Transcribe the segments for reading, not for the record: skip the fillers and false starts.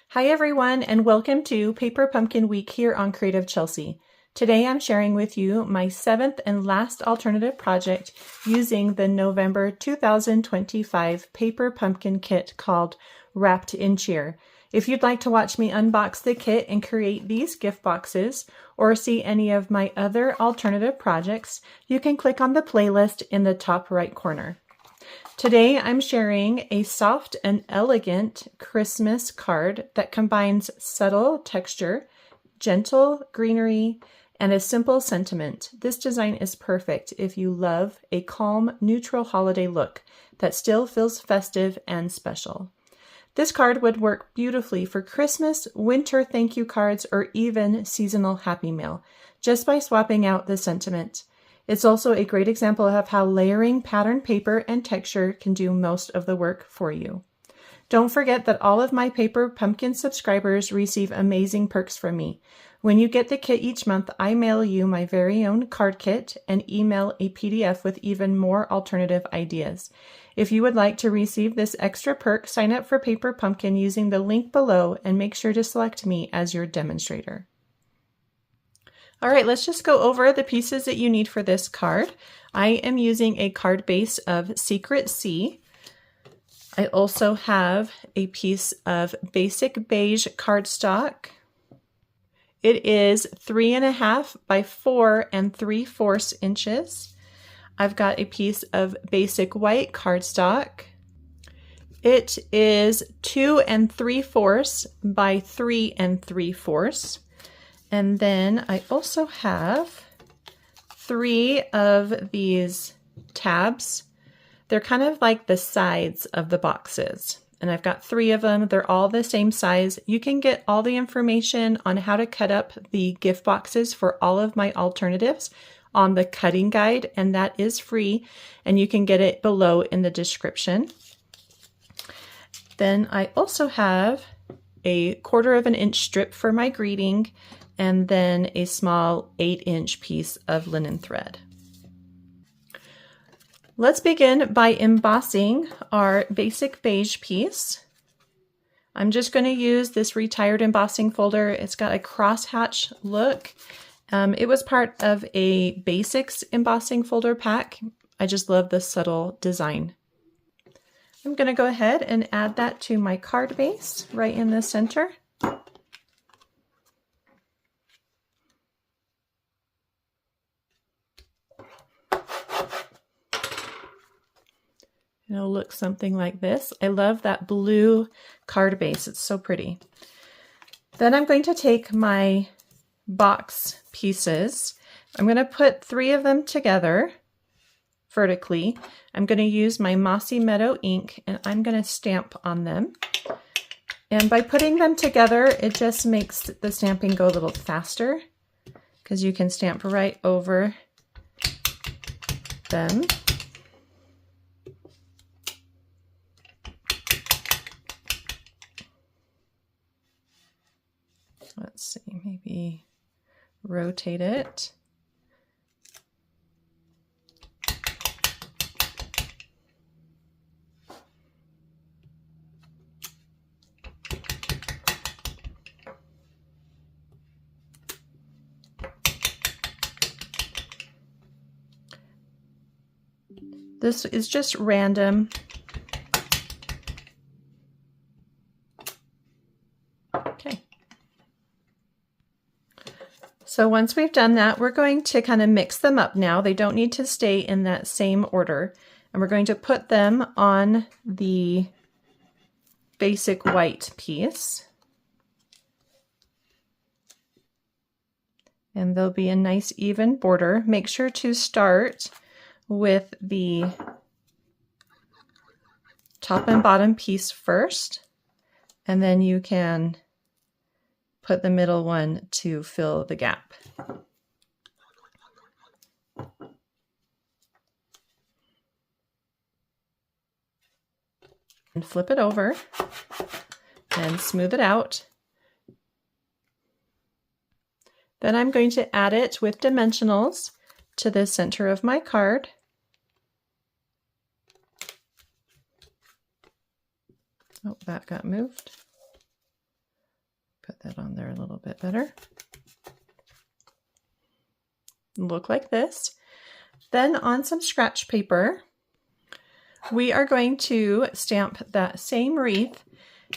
Hi everyone, and welcome to Paper Pumpkin Week here on Creative Chelsey. Today I'm sharing with you my 7th and last alternative project using the November 2025 Paper Pumpkin Kit called Wrapped in Cheer. If you'd like to watch me unbox the kit and create these gift boxes, or see any of my other alternative projects, you can click on the playlist in the top right corner. Today I'm sharing a soft and elegant Christmas card that combines subtle texture, gentle greenery, and a simple sentiment. This design is perfect if you love a calm, neutral holiday look that still feels festive and special. This card would work beautifully for Christmas, winter thank you cards, or even seasonal happy mail, just by swapping out the sentiment. It's also a great example of how layering pattern paper and texture can do most of the work for you. Don't forget that all of my Paper Pumpkin subscribers receive amazing perks from me. When you get the kit each month, I mail you my very own card kit and email a PDF with even more alternative ideas. If you would like to receive this extra perk, sign up for Paper Pumpkin using the link below and make sure to select me as your demonstrator. All right, let's just go over the pieces that you need for this card. I am using a card base of Secret Sea. I also have a piece of basic beige cardstock. It is 3.5 by 4 3/4 inches. I've got a piece of basic white cardstock. It is 2 3/4 by 3 3/4. And then I also have 3 of these tabs. They're kind of like the sides of the boxes. And I've got 3 of them. They're all the same size. You can get all the information on how to cut up the gift boxes for all of my alternatives on the cutting guide, and that is free. And you can get it below in the description. Then I also have a 1/4 inch strip for my greeting, and then a small 8-inch piece of linen thread. Let's begin by embossing our basic beige piece. I'm just going to use this retired embossing folder. It's got a crosshatch look. It was part of a basics embossing folder pack. I just love the subtle design. I'm going to go ahead and add that to my card base right in the center. It'll look something like this. I love that blue card base. It's so pretty. Then I'm going to take my box pieces. I'm going to put 3 of them together vertically. I'm going to use my Mossy Meadow ink and I'm going to stamp on them. And by putting them together, it just makes the stamping go a little faster because you can stamp right over them. Let's see, maybe rotate it. This is just random. Okay. So once we've done that, we're going to kind of mix them up now. They don't need to stay in that same order. And we're going to put them on the basic white piece. And there'll be a nice even border. Make sure to start with the top and bottom piece first, and then you can put the middle one to fill the gap. And flip it over and smooth it out. Then I'm going to add it with dimensionals to the center of my card. Oh, that got moved. Put that on there a little bit better. Look like this. Then on some scratch paper, we are going to stamp that same wreath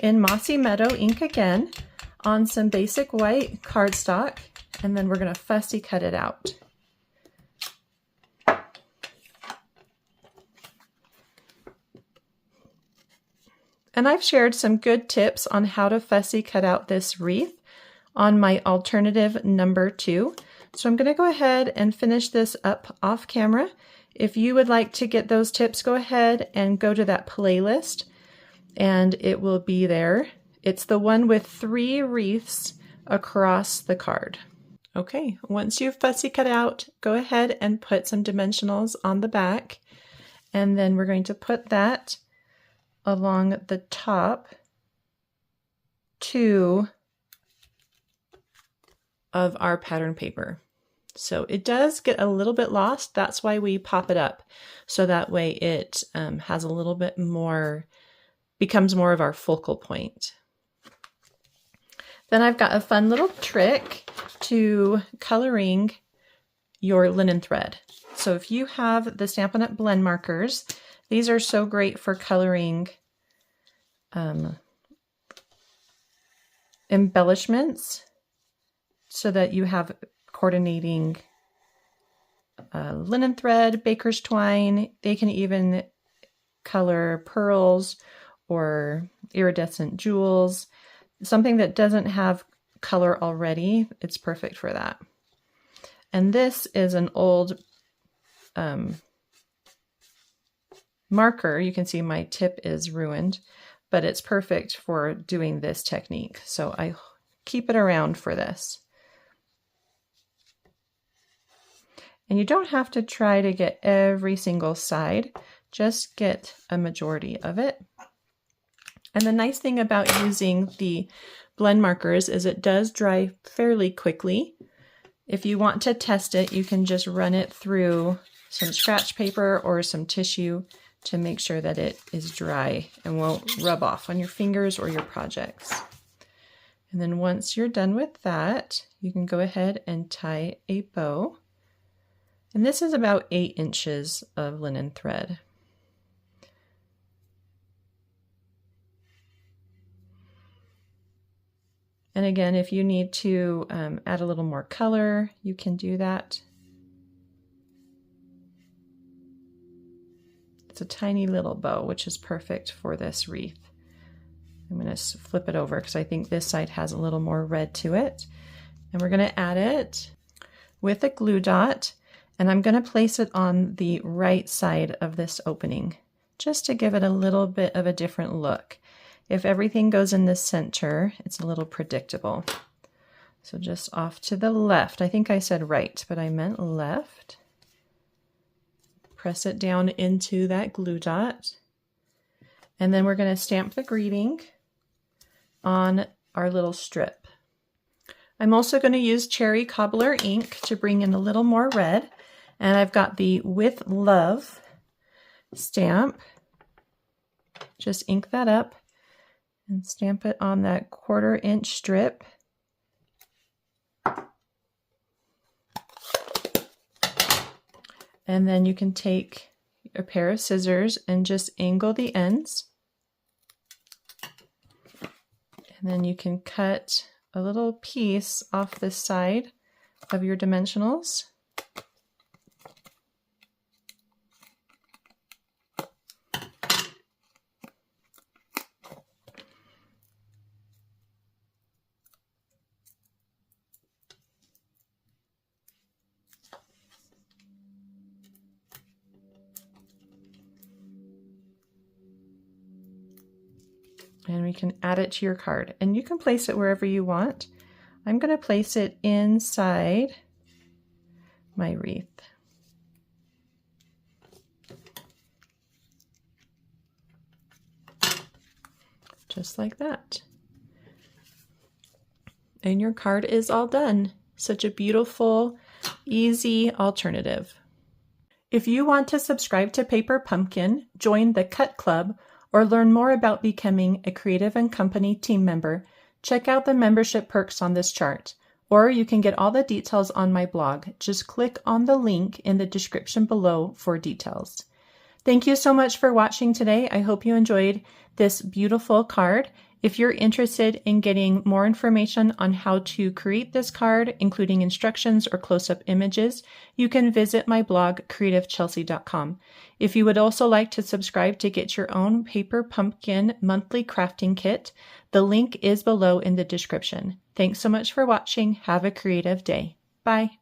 in Mossy Meadow ink again on some basic white cardstock, and then we're going to fussy cut it out. And I've shared some good tips on how to fussy cut out this wreath on my alternative number 2. So I'm going to go ahead and finish this up off camera. If you would like to get those tips, go ahead and go to that playlist and it will be there. It's the one with 3 wreaths across the card. Okay, once you've fussy cut out, go ahead and put some dimensionals on the back, and then we're going to put that along the top 2 of our pattern paper. So it does get a little bit lost. That's why we pop it up. So that way it has a little bit more, becomes more of our focal point. Then I've got a fun little trick to coloring your linen thread. So if you have the Stampin' Up! Blend markers, these are so great for coloring embellishments so that you have coordinating linen thread, baker's twine. They can even color pearls or iridescent jewels. Something that doesn't have color already, it's perfect for that. And this is an old marker. You can see my tip is ruined, but it's perfect for doing this technique. So I keep it around for this. And you don't have to try to get every single side, just get a majority of it. And the nice thing about using the blend markers is it does dry fairly quickly. If you want to test it, you can just run it through some scratch paper or some tissue to make sure that it is dry and won't rub off on your fingers or your projects. And then once you're done with that, you can go ahead and tie a bow. And this is about 8 inches of linen thread. And again, if you need to add a little more color, you can do that. It's a tiny little bow, which is perfect for this wreath. I'm going to flip it over because I think this side has a little more red to it. And we're going to add it with a glue dot, and I'm going to place it on the right side of this opening, just to give it a little bit of a different look. If everything goes in the center, it's a little predictable. So just off to the left. I think I said right, but I meant left. Press it down into that glue dot. And then we're going to stamp the greeting on our little strip. I'm also going to use Cherry Cobbler ink to bring in a little more red. And I've got the With Love stamp. Just ink that up and stamp it on that 1/4 inch strip. And then you can take a pair of scissors and just angle the ends. And then you can cut a little piece off the side of your dimensionals. And we can add it to your card, and you can place it wherever you want. I'm going to place it inside my wreath. Just like that. And your card is all done. Such a beautiful, easy alternative. If you want to subscribe to Paper Pumpkin, join the Cut Club, or learn more about becoming a Creative & Company team member, check out the membership perks on this chart, or you can get all the details on my blog. Just click on the link in the description below for details. Thank you so much for watching today. I hope you enjoyed this beautiful card. If you're interested in getting more information on how to create this card, including instructions or close-up images, you can visit my blog, creativechelsey.com. If you would also like to subscribe to get your own Paper Pumpkin monthly crafting kit, the link is below in the description. Thanks so much for watching. Have a creative day. Bye.